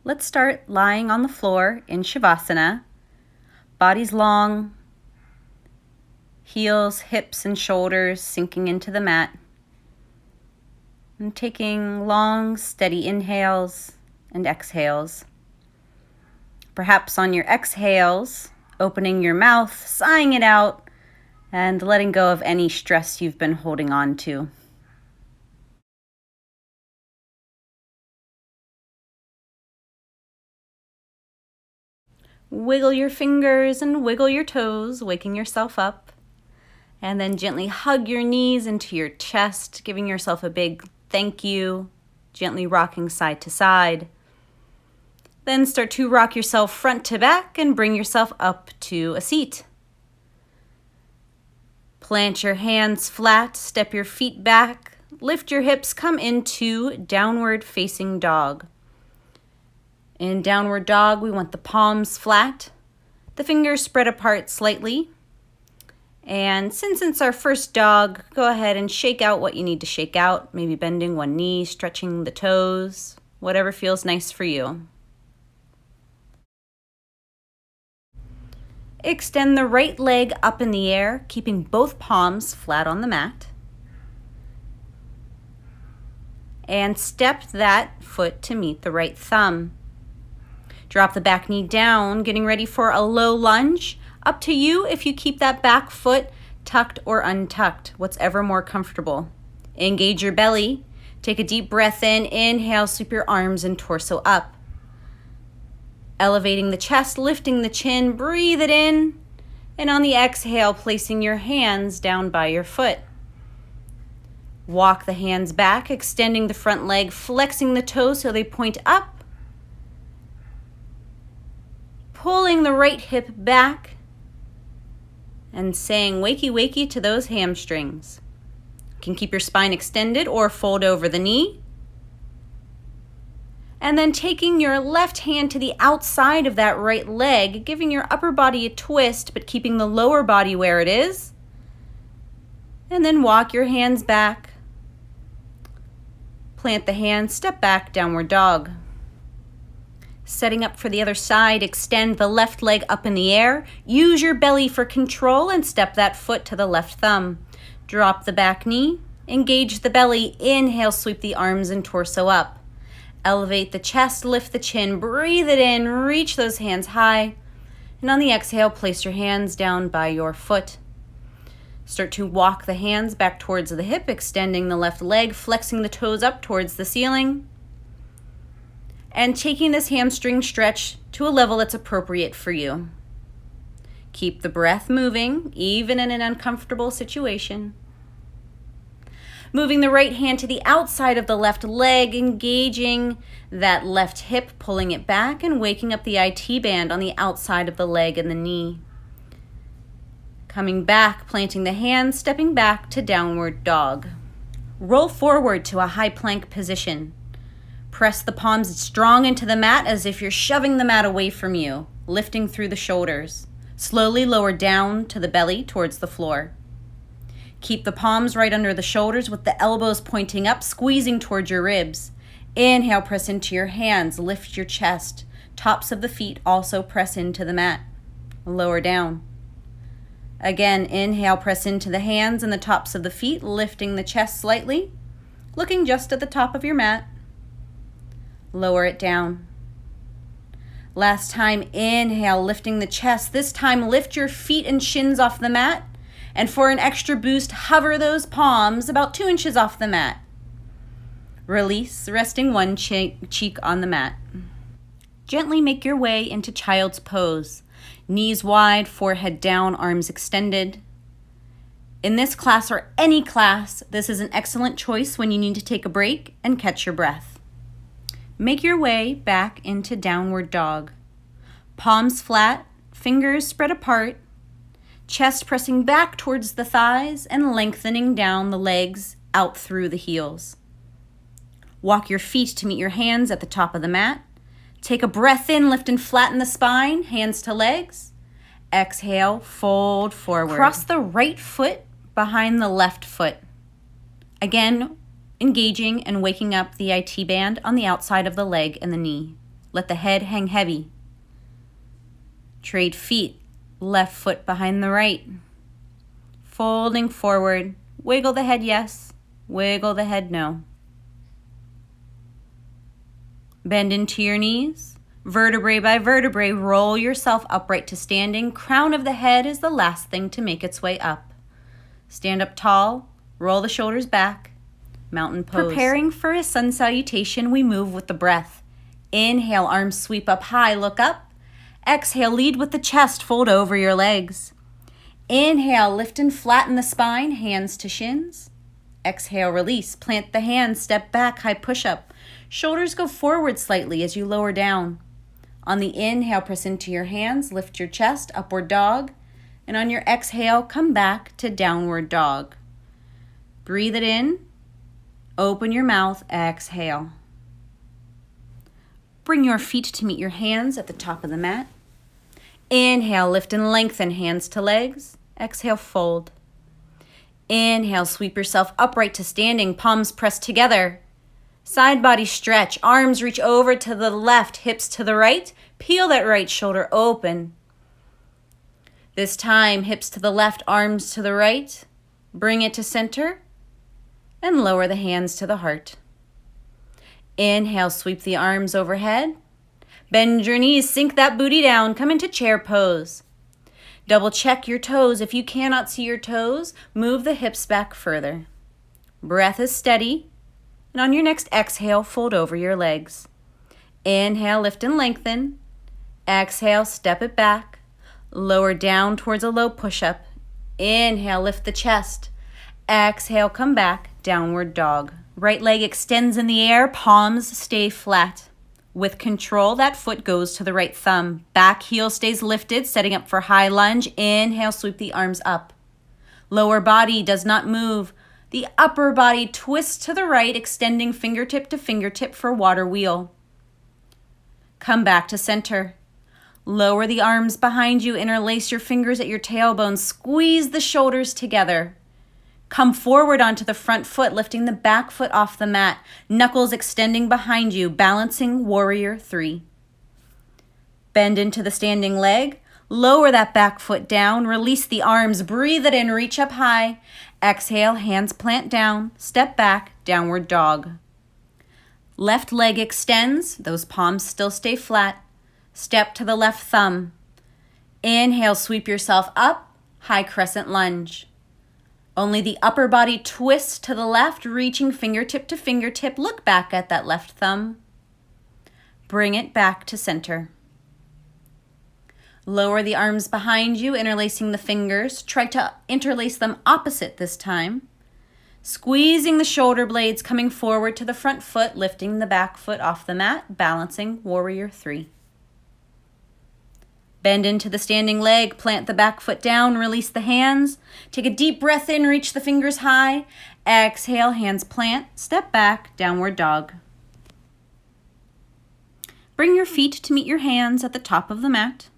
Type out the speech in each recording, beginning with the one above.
Let's start lying on the floor in shavasana. Body's long, heels, hips, and shoulders sinking into the mat. And taking long, steady inhales and exhales. Perhaps on your exhales, opening your mouth, sighing it out, and letting go of any stress you've been holding on to. Wiggle your fingers and wiggle your toes, waking yourself up. And then gently hug your knees into your chest, giving yourself a big thank you, gently rocking side to side. Then start to rock yourself front to back and bring yourself up to a seat. Plant your hands flat, step your feet back, lift your hips, come into downward facing dog. In downward dog, we want the palms flat, the fingers spread apart slightly. And since it's our first dog, go ahead and shake out what you need to shake out, maybe bending one knee, stretching the toes, whatever feels nice for you. Extend the right leg up in the air, keeping both palms flat on the mat. And step that foot to meet the right thumb. Drop the back knee down, getting ready for a low lunge. Up to you if you keep that back foot tucked or untucked, what's ever more comfortable. Engage your belly. Take a deep breath in. Inhale, sweep your arms and torso up. Elevating the chest, lifting the chin, breathe it in. And on the exhale, placing your hands down by your foot. Walk the hands back, extending the front leg, flexing the toes so they point up. Pulling the right hip back and saying wakey wakey to those hamstrings. You can keep your spine extended or fold over the knee. And then taking your left hand to the outside of that right leg, giving your upper body a twist, but keeping the lower body where it is. And then walk your hands back. Plant the hands, step back, downward dog. Setting up for the other side, extend the left leg up in the air. Use your belly for control and step that foot to the left thumb. Drop the back knee, engage the belly. Inhale, sweep the arms and torso up. Elevate the chest, lift the chin, breathe it in, reach those hands high. And on the exhale, place your hands down by your foot. Start to walk the hands back towards the hip, extending the left leg, flexing the toes up towards the ceiling. And taking this hamstring stretch to a level that's appropriate for you. Keep the breath moving, even in an uncomfortable situation. Moving the right hand to the outside of the left leg, engaging that left hip, pulling it back, and waking up the IT band on the outside of the leg and the knee. Coming back, planting the hands, stepping back to downward dog. Roll forward to a high plank position. Press the palms strong into the mat as if you're shoving the mat away from you, lifting through the shoulders. Slowly lower down to the belly towards the floor. Keep the palms right under the shoulders with the elbows pointing up, squeezing towards your ribs. Inhale, press into your hands, lift your chest. Tops of the feet also press into the mat. Lower down. Again, inhale, press into the hands and the tops of the feet, lifting the chest slightly, looking just at the top of your mat. Lower it down. Last time, inhale, lifting the chest. This time, lift your feet and shins off the mat. And for an extra boost, hover those palms about 2 inches off the mat. Release, resting one cheek on the mat. Gently make your way into child's pose. Knees wide, forehead down, arms extended. In this class or any class, this is an excellent choice when you need to take a break and catch your breath. Make your way back into downward dog. Palms flat, fingers spread apart, chest pressing back towards the thighs and lengthening down the legs out through the heels. Walk your feet to meet your hands at the top of the mat. Take a breath in, lift and flatten the spine, hands to legs. Exhale, fold forward. Cross the right foot behind the left foot. Again, engaging and waking up the IT band on the outside of the leg and the knee. Let the head hang heavy. Trade feet, left foot behind the right. Folding forward. Wiggle the head yes, wiggle the head no. Bend into your knees. Vertebrae by vertebrae, roll yourself upright to standing. Crown of the head is the last thing to make its way up. Stand up tall, roll the shoulders back. Mountain pose. Preparing for a sun salutation, we move with the breath. Inhale, arms sweep up high, look up. Exhale, lead with the chest, fold over your legs. Inhale, lift and flatten the spine, hands to shins. Exhale, release, plant the hands, step back, high push-up. Shoulders go forward slightly as you lower down. On the inhale, press into your hands, lift your chest, upward dog. And on your exhale, come back to downward dog. Breathe it in. Open your mouth, exhale. Bring your feet to meet your hands at the top of the mat. Inhale, lift and lengthen, hands to legs. Exhale, fold. Inhale, sweep yourself upright to standing, palms pressed together. Side body stretch, arms reach over to the left, hips to the right. Peel that right shoulder open. This time, hips to the left, arms to the right. Bring it to center. And lower the hands to the heart. Inhale, sweep the arms overhead. Bend your knees, sink that booty down, come into chair pose. Double check your toes. If you cannot see your toes, move the hips back further. Breath is steady. And on your next exhale, fold over your legs. Inhale, lift and lengthen. Exhale, step it back. Lower down towards a low push-up. Inhale, lift the chest. Exhale, come back, downward dog. Right leg extends in the air, palms stay flat. With control, that foot goes to the right thumb. Back heel stays lifted, setting up for high lunge. Inhale, sweep the arms up. Lower body does not move. The upper body twists to the right, extending fingertip to fingertip for water wheel. Come back to center. Lower the arms behind you, interlace your fingers at your tailbone, squeeze the shoulders together. Come forward onto the front foot, lifting the back foot off the mat, knuckles extending behind you, balancing warrior 3. Bend into the standing leg, lower that back foot down, release the arms, breathe it in, reach up high. Exhale, hands plant down, step back, downward dog. Left leg extends, those palms still stay flat. Step to the left thumb. Inhale, sweep yourself up, high crescent lunge. Only the upper body twists to the left, reaching fingertip to fingertip. Look back at that left thumb. Bring it back to center. Lower the arms behind you, interlacing the fingers. Try to interlace them opposite this time. Squeezing the shoulder blades, coming forward to the front foot, lifting the back foot off the mat, balancing warrior 3. Bend into the standing leg, plant the back foot down, release the hands. Take a deep breath in, reach the fingers high. Exhale, hands plant, step back, downward dog. Bring your feet to meet your hands at the top of the mat.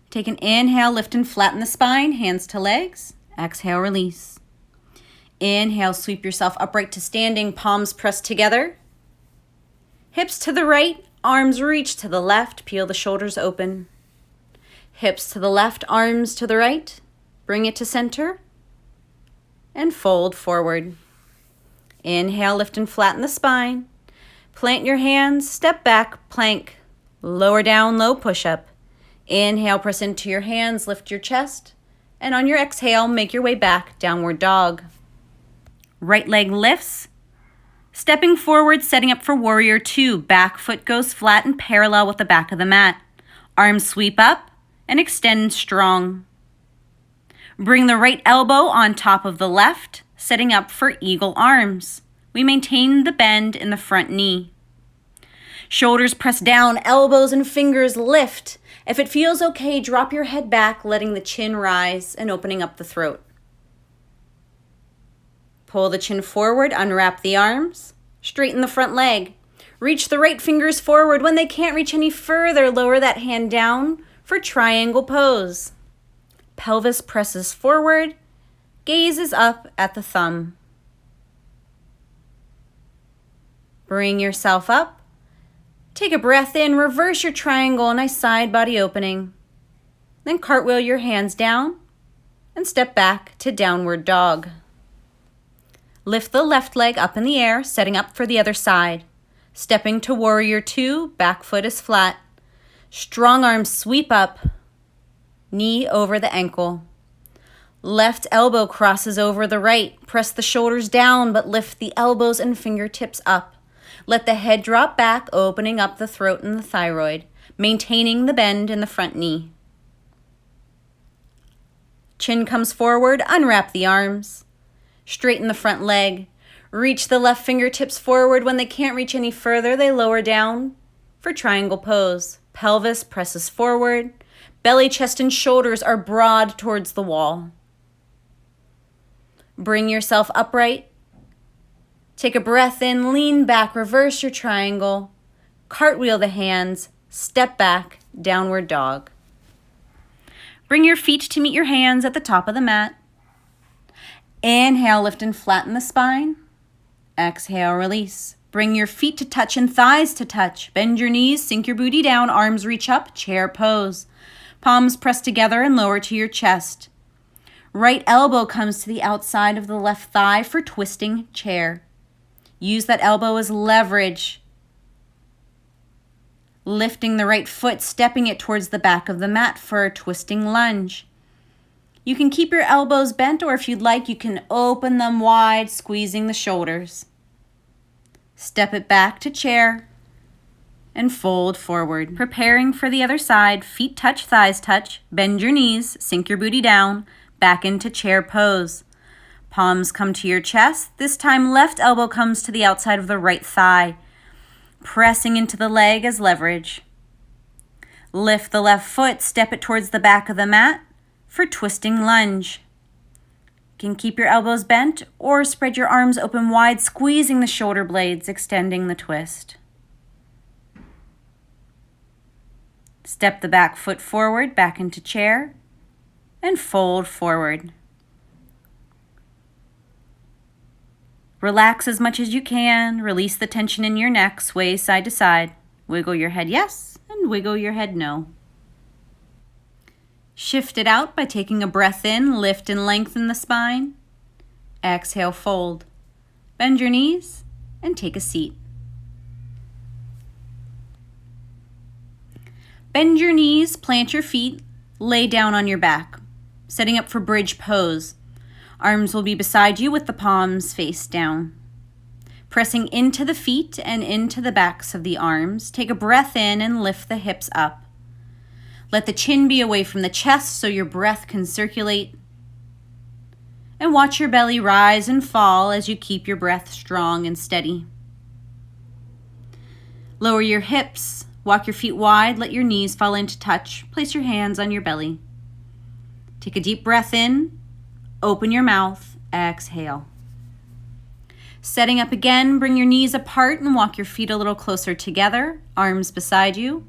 Take an inhale, lift and flatten the spine, hands to legs. Exhale, release. Inhale, sweep yourself upright to standing, palms pressed together. Hips to the right, arms reach to the left, peel the shoulders open. Hips to the left, arms to the right. Bring it to center. And fold forward. Inhale, lift and flatten the spine. Plant your hands, step back, plank. Lower down, low push-up. Inhale, press into your hands, lift your chest. And on your exhale, make your way back, downward dog. Right leg lifts. Stepping forward, setting up for warrior 2. Back foot goes flat and parallel with the back of the mat. Arms sweep up and extend strong. Bring the right elbow on top of the left, setting up for eagle arms. We maintain the bend in the front knee. Shoulders press down, elbows and fingers lift. If it feels okay, drop your head back, letting the chin rise and opening up the throat. Pull the chin forward, unwrap the arms, straighten the front leg. Reach the right fingers forward. When they can't reach any further, lower that hand down for triangle pose. Pelvis presses forward, gaze is up at the thumb. Bring yourself up, Take a breath in, reverse your triangle, nice side body opening. Then cartwheel your hands down and step back to downward dog. Lift the left leg up in the air, setting up for the other side. Stepping to warrior two, back foot is flat. Strong arms sweep up, knee over the ankle. Left elbow crosses over the right. Press the shoulders down, but lift the elbows and fingertips up. Let the head drop back, opening up the throat and the thyroid, maintaining the bend in the front knee. Chin comes forward, unwrap the arms. Straighten the front leg. Reach the left fingertips forward. When they can't reach any further, they lower down for triangle pose. Pelvis presses forward. Belly, chest, and shoulders are broad towards the wall. Bring yourself upright. Take a breath in, lean back, reverse your triangle. Cartwheel the hands, step back, downward dog. Bring your feet to meet your hands at the top of the mat. Inhale, lift and flatten the spine. Exhale, release. Bring your feet to touch and thighs to touch. Bend your knees, sink your booty down, arms reach up, chair pose. Palms press together and lower to your chest. Right elbow comes to the outside of the left thigh for twisting chair. Use that elbow as leverage. Lifting the right foot, stepping it towards the back of the mat for a twisting lunge. You can keep your elbows bent, or if you'd like, you can open them wide, squeezing the shoulders. Step it back to chair and fold forward. Preparing for the other side, feet touch, thighs touch. Bend your knees, sink your booty down, back into chair pose. Palms come to your chest. This time, left elbow comes to the outside of the right thigh, pressing into the leg as leverage. Lift the left foot, step it towards the back of the mat for twisting lunge. You can keep your elbows bent or spread your arms open wide, squeezing the shoulder blades, extending the twist. Step the back foot forward, back into chair, and fold forward. Relax as much as you can. Release the tension in your neck. Sway side to side. Wiggle your head yes and wiggle your head no. Shift it out by taking a breath in. Lift and lengthen the spine. Exhale, fold. Bend your knees and take a seat. Bend your knees, plant your feet, lay down on your back, setting up for bridge pose. Arms will be beside you with the palms face down. Pressing into the feet and into the backs of the arms, take a breath in and lift the hips up. Let the chin be away from the chest so your breath can circulate. And watch your belly rise and fall as you keep your breath strong and steady. Lower your hips, walk your feet wide, let your knees fall into touch. Place your hands on your belly. Take a deep breath in. Open your mouth, exhale. Setting up again, bring your knees apart and walk your feet a little closer together, arms beside you.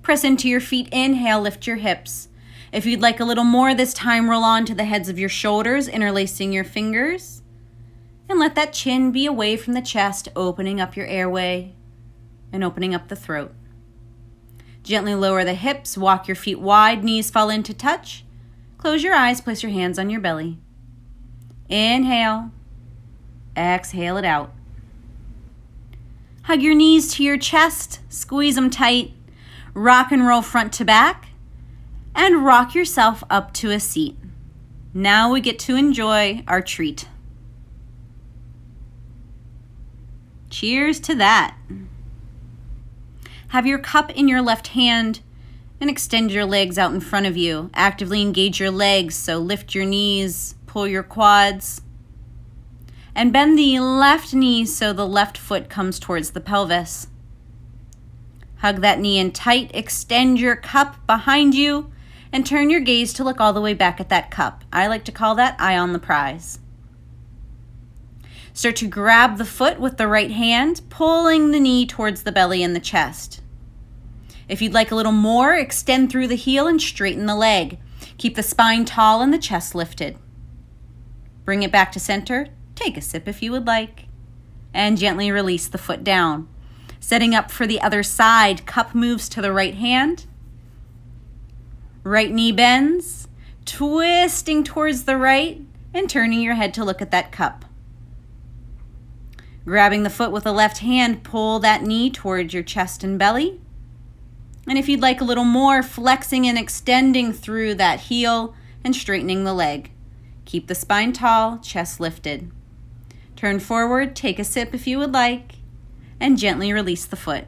Press into your feet, inhale, lift your hips. If you'd like a little more this time, roll on to the heads of your shoulders, interlacing your fingers. And let that chin be away from the chest, opening up your airway and opening up the throat. Gently lower the hips, walk your feet wide, knees fall into touch. Close your eyes, place your hands on your belly. Inhale, exhale it out. Hug your knees to your chest, squeeze them tight. Rock and roll front to back, and rock yourself up to a seat. Now we get to enjoy our treat. Cheers to that. Have your cup in your left hand and extend your legs out in front of you. Actively engage your legs, so lift your knees, pull your quads, and bend the left knee so the left foot comes towards the pelvis. Hug that knee in tight, extend your cup behind you, and turn your gaze to look all the way back at that cup. I like to call that eye on the prize. Start to grab the foot with the right hand, pulling the knee towards the belly and the chest. If you'd like a little more, extend through the heel and straighten the leg. Keep the spine tall and the chest lifted. Bring it back to center. Take a sip if you would like. And gently release the foot down. Setting up for the other side, cup moves to the right hand. Right knee bends, twisting towards the right and turning your head to look at that cup. Grabbing the foot with the left hand, pull that knee towards your chest and belly. And if you'd like a little more, flexing and extending through that heel and straightening the leg. Keep the spine tall, chest lifted. Turn forward, take a sip if you would like, and gently release the foot.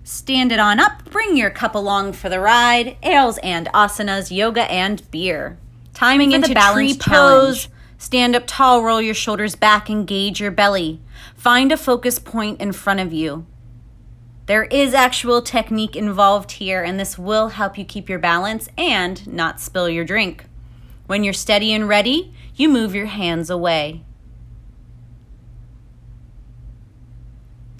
Stand it on up, bring your cup along for the ride. Ales and asanas, yoga and beer. Timing into tree pose. Stand up tall, roll your shoulders back, engage your belly. Find a focus point in front of you. There is actual technique involved here, and this will help you keep your balance and not spill your drink. When you're steady and ready, you move your hands away.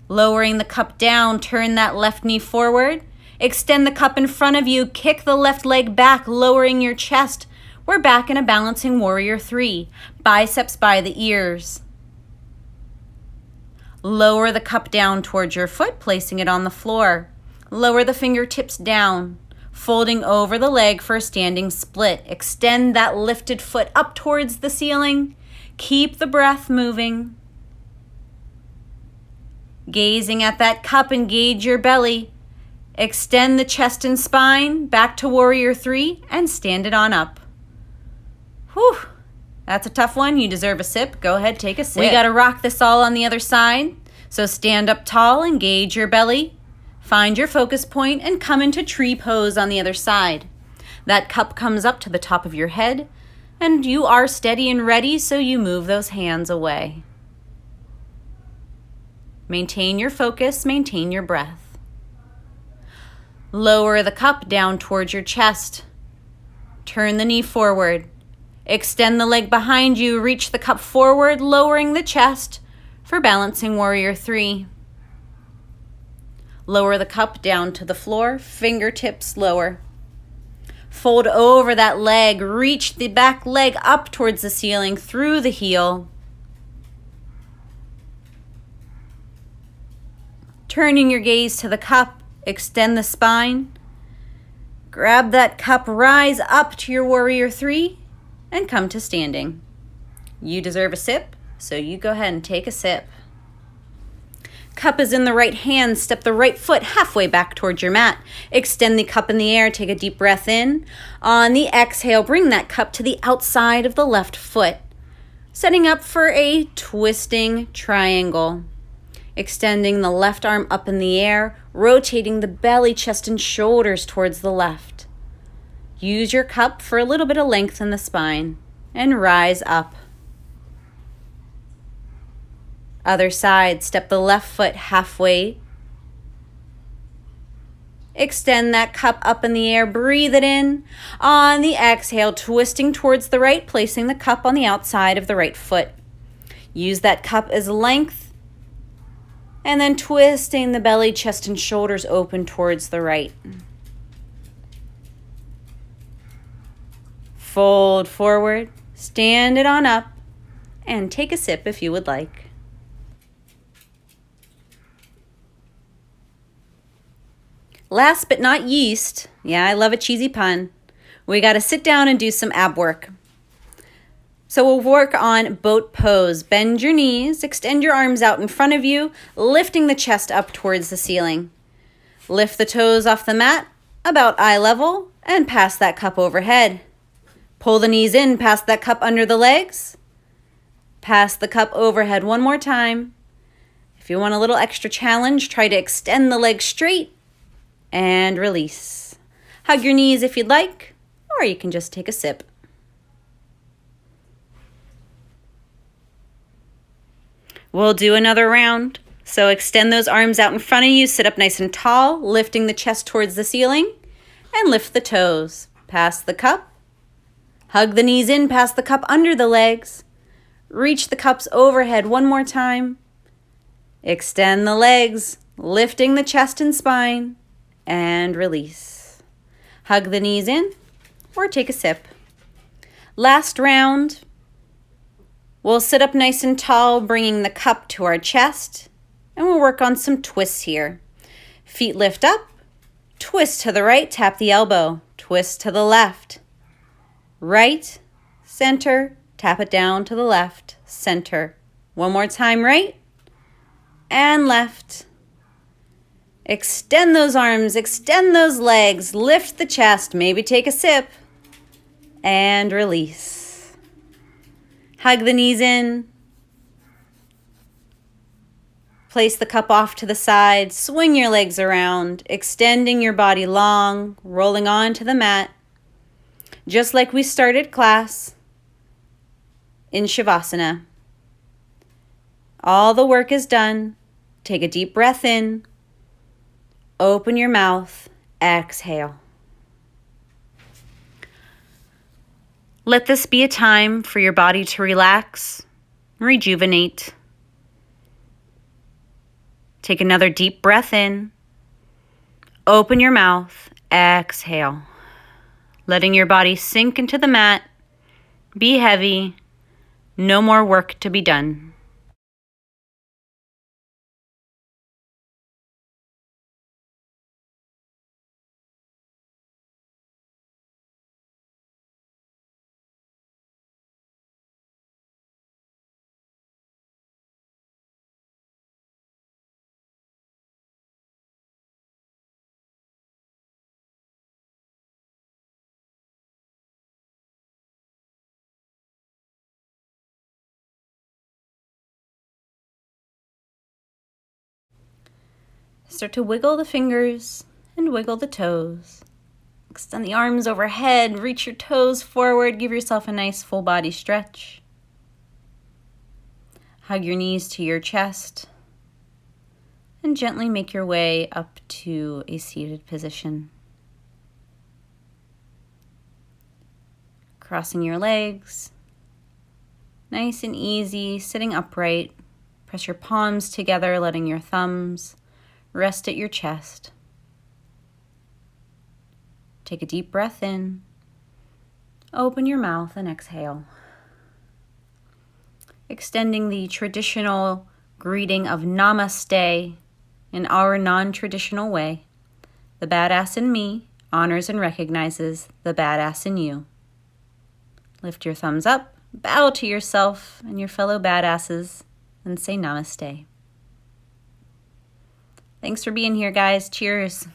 Lowering the cup down, turn that left knee forward. Extend the cup in front of you, kick the left leg back, lowering your chest. We're back in a balancing warrior 3, biceps by the ears. Lower the cup down towards your foot, placing it on the floor. Lower the fingertips down, folding over the leg for a standing split. Extend that lifted foot up towards the ceiling. Keep the breath moving. Gazing at that cup, engage your belly. Extend the chest and spine back to warrior 3 and stand it on up. Whew, that's a tough one. You deserve a sip. Go ahead, take a sip. We got to rock this all on the other side. So stand up tall, engage your belly, find your focus point, and come into tree pose on the other side. That cup comes up to the top of your head, and you are steady and ready, so you move those hands away. Maintain your focus, maintain your breath. Lower the cup down towards your chest. Turn the knee forward. Extend the leg behind you, reach the cup forward, lowering the chest for balancing warrior 3. Lower the cup down to the floor, fingertips lower. Fold over that leg, reach the back leg up towards the ceiling through the heel. Turning your gaze to the cup, extend the spine. Grab that cup, rise up to your warrior 3, and come to standing. You deserve a sip, so you go ahead and take a sip. Cup is in the right hand, step the right foot halfway back towards your mat. Extend the cup in the air, take a deep breath in. On the exhale, bring that cup to the outside of the left foot, setting up for a twisting triangle. Extending the left arm up in the air, rotating the belly, chest, and shoulders towards the left. Use your cup for a little bit of length in the spine and rise up. Other side, step the left foot halfway. Extend that cup up in the air, breathe it in. On the exhale, twisting towards the right, placing the cup on the outside of the right foot. Use that cup as length. And then twisting the belly, chest, and shoulders open towards the right. Fold forward, stand it on up, and take a sip if you would like. Last but not least, yeah, I love a cheesy pun, we got to sit down and do some ab work. So we'll work on boat pose. Bend your knees, extend your arms out in front of you, lifting the chest up towards the ceiling. Lift the toes off the mat, about eye level, and pass that cup overhead. Pull the knees in, pass that cup under the legs. Pass the cup overhead one more time. If you want a little extra challenge, try to extend the legs straight and release. Hug your knees if you'd like, or you can just take a sip. We'll do another round. So extend those arms out in front of you, sit up nice and tall, lifting the chest towards the ceiling, and lift the toes. Pass the cup. Hug the knees in, pass the cup under the legs. Reach the cups overhead one more time. Extend the legs, lifting the chest and spine, and release. Hug the knees in, or take a sip. Last round. We'll sit up nice and tall, bringing the cup to our chest And we'll work on some twists here. Feet lift up, twist to the right, tap the elbow, twist to the left. Right, center, tap it down to the left, center. One more time, right and left. Extend those arms, extend those legs, lift the chest, maybe take a sip, and release. Hug the knees in. Place the cup off to the side, swing your legs around, extending your body long, rolling onto the mat. Just like we started class in shavasana. All the work is done. Take a deep breath in. Open your mouth. Exhale. Let this be a time for your body to relax, rejuvenate. Take another deep breath in. Open your mouth. Exhale. Letting your body sink into the mat. Be heavy. No more work to be done. Start to wiggle the fingers and wiggle the toes. Extend the arms overhead, reach your toes forward, give yourself a nice full body stretch. Hug your knees to your chest and gently make your way up to a seated position. Crossing your legs, nice and easy, sitting upright. Press your palms together, letting your thumbs rest at your chest. Take a deep breath in. Open your mouth and exhale. Extending the traditional greeting of Namaste in our non-traditional way. The badass in me honors and recognizes the badass in you. Lift your thumbs up, bow to yourself and your fellow badasses, and say Namaste. Thanks for being here, guys. Cheers.